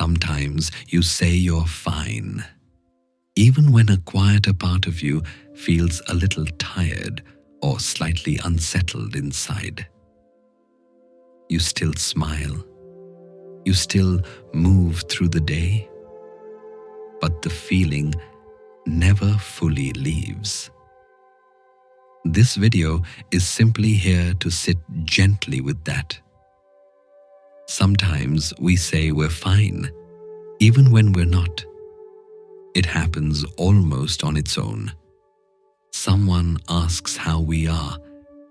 Sometimes you say you're fine, even when a quieter part of you feels a little tired or slightly unsettled inside. You still smile, you still move through the day, but the feeling never fully leaves. This video is simply here to sit gently with that. Sometimes we say we're fine, even when we're not. It happens almost on its own. Someone asks how we are,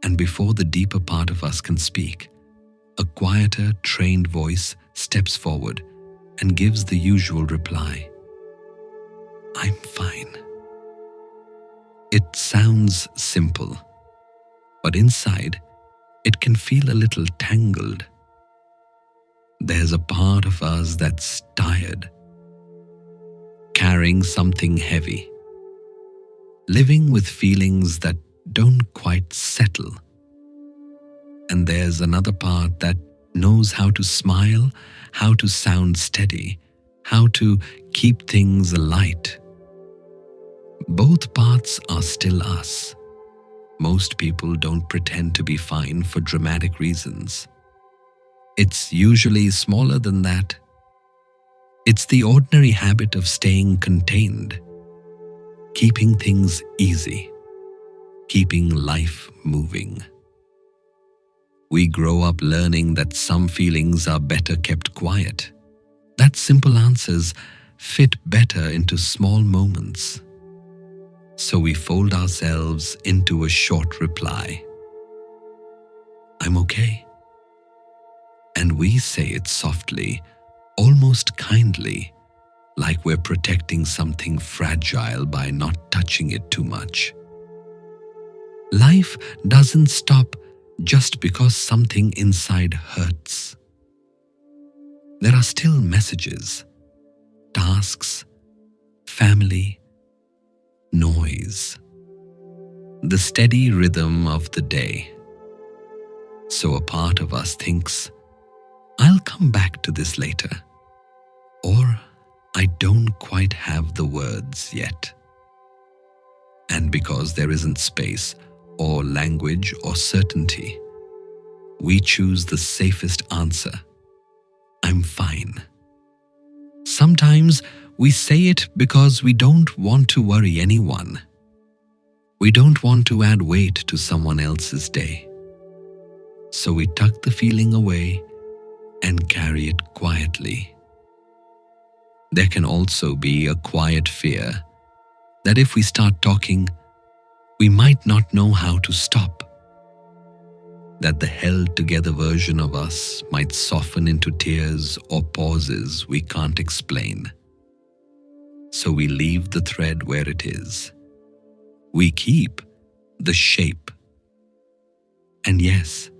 and before the deeper part of us can speak, a quieter, trained voice steps forward and gives the usual reply. I'm fine. It sounds simple, but inside, it can feel a little tangled. There's a part of us that's tired, carrying something heavy, living with feelings that don't quite settle. And there's another part that knows how to smile, how to sound steady, how to keep things light. Both parts are still us. Most people don't pretend to be fine for dramatic reasons. It's usually smaller than that. It's the ordinary habit of staying contained, keeping things easy, keeping life moving. We grow up learning that some feelings are better kept quiet, that simple answers fit better into small moments. So we fold ourselves into a short reply. I'm okay. And we say it softly, almost kindly, like we're protecting something fragile by not touching it too much. Life doesn't stop just because something inside hurts. There are still messages, tasks, family, noise, the steady rhythm of the day. So a part of us thinks, I'll come back to this later, or I don't quite have the words yet. And because there isn't space or language or certainty, we choose the safest answer. I'm fine. Sometimes we say it because we don't want to worry anyone. We don't want to add weight to someone else's day. So we tuck the feeling away and carry it quietly. There can also be a quiet fear that if we start talking, we might not know how to stop. That the held together version of us might soften into tears or pauses we can't explain. So we leave the thread where it is. We keep the shape. And yes,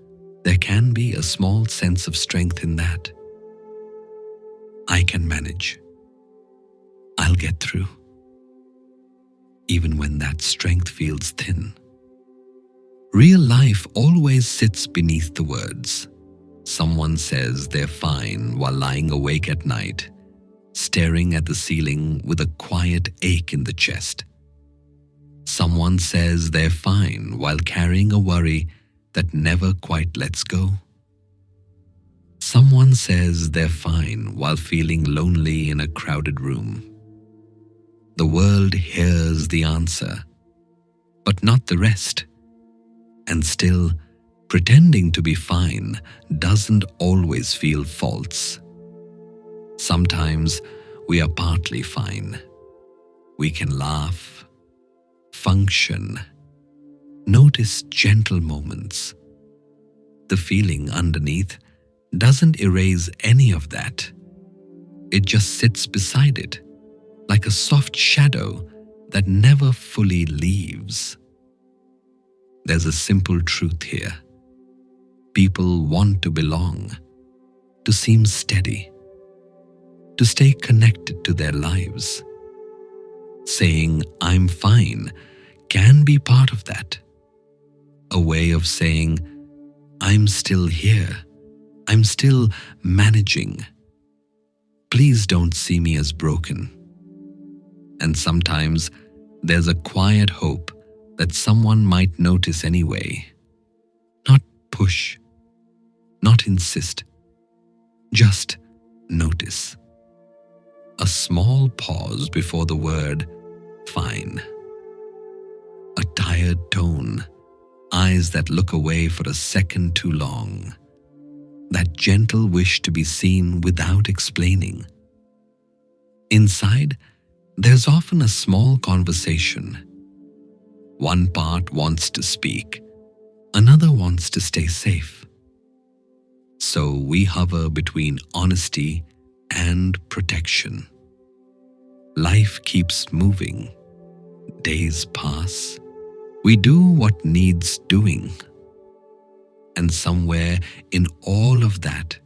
there can be a small sense of strength in that. I can manage. I'll get through. Even when that strength feels thin. Real life always sits beneath the words. Someone says they're fine while lying awake at night, staring at the ceiling with a quiet ache in the chest. Someone says they're fine while carrying a worry that never quite lets go. Someone says they're fine while feeling lonely in a crowded room. The world hears the answer, but not the rest. And still, pretending to be fine doesn't always feel false. Sometimes we are partly fine. We can laugh, function, notice gentle moments. The feeling underneath doesn't erase any of that. It just sits beside it, like a soft shadow that never fully leaves. There's a simple truth here. People want to belong, to seem steady, to stay connected to their lives. Saying, I'm fine, can be part of that. A way of saying, I'm still here, I'm still managing. Please don't see me as broken. And sometimes there's a quiet hope that someone might notice anyway. Not push, not insist, just notice. A small pause before the word fine. A tired tone, eyes that look away for a second too long. That gentle wish to be seen without explaining. Inside, there's often a small conversation. One part wants to speak, another wants to stay safe. So we hover between honesty and protection. Life keeps moving. Days pass. We do what needs doing. And somewhere in all of that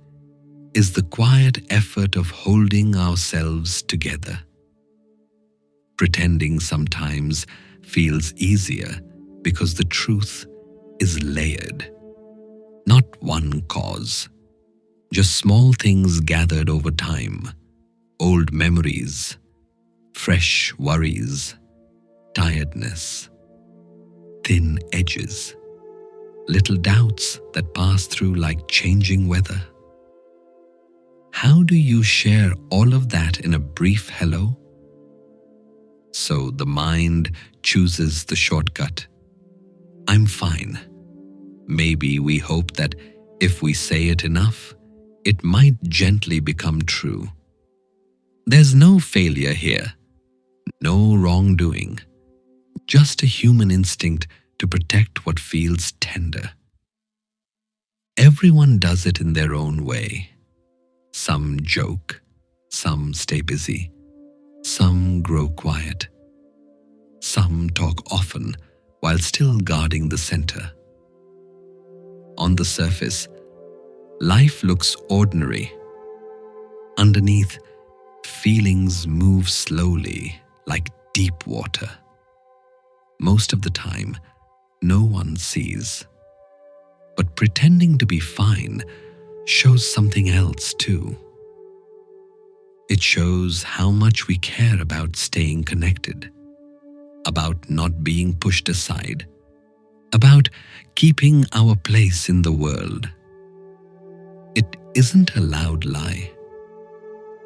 is the quiet effort of holding ourselves together. Pretending sometimes feels easier because the truth is layered. Not one cause, just small things gathered over time, old memories, fresh worries, tiredness, thin edges, little doubts that pass through like changing weather. How do you share all of that in a brief hello? So the mind chooses the shortcut. I'm fine. Maybe we hope that if we say it enough, it might gently become true. There's no failure here, no wrongdoing, just a human instinct to protect what feels tender. Everyone does it in their own way. Some joke, some stay busy, some grow quiet, some talk often while still guarding the center. On the surface, life looks ordinary. Underneath, feelings move slowly like deep water. Most of the time, no one sees. But pretending to be fine shows something else too. It shows how much we care about staying connected, about not being pushed aside, about keeping our place in the world. It isn't a loud lie.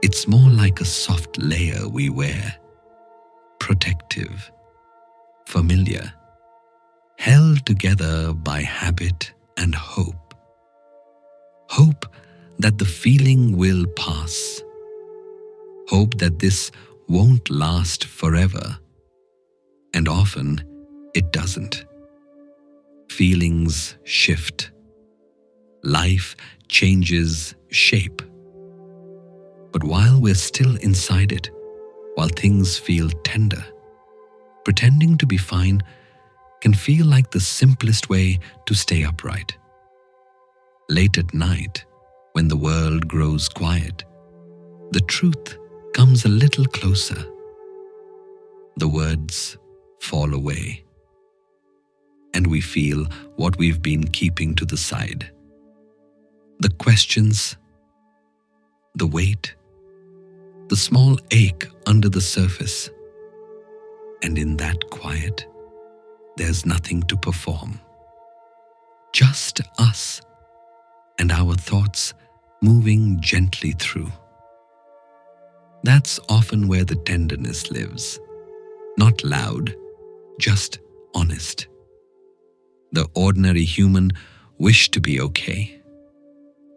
It's more like a soft layer we wear, protective, familiar, held together by habit and hope. Hope that the feeling will pass. Hope that this won't last forever. And often it doesn't. Feelings shift. Life changes shape. But while we're still inside it, while things feel tender, pretending to be fine can feel like the simplest way to stay upright. Late at night, when the world grows quiet, the truth comes a little closer. The words fall away, and we feel what we've been keeping to the side. The questions, the weight, the small ache under the surface. And in that quiet, there's nothing to perform. Just us and our thoughts moving gently through. That's often where the tenderness lives. Not loud, just honest. The ordinary human wish to be okay,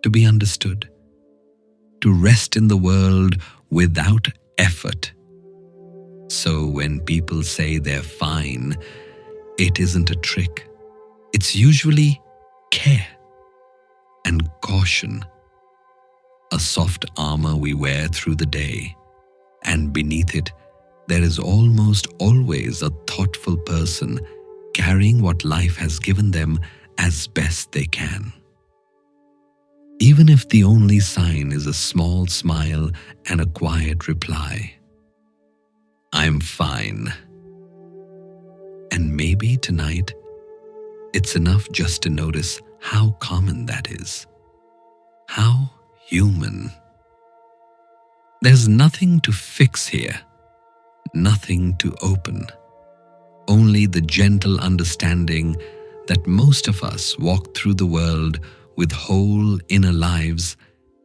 to be understood, to rest in the world without effort. So when people say they're fine, it isn't a trick. It's usually care and caution, a soft armor we wear through the day, and beneath it, there is almost always a thoughtful person carrying what life has given them as best they can. Even if the only sign is a small smile and a quiet reply, I'm fine. And maybe tonight, it's enough just to notice how common that is, how human. There's nothing to fix here, nothing to open, only the gentle understanding that most of us walk through the world with whole inner lives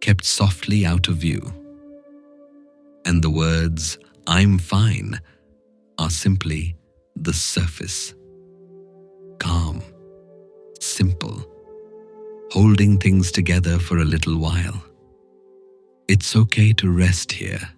kept softly out of view. And the words, "I'm fine," are simply the surface. Calm, simple, holding things together for a little while. It's okay to rest here,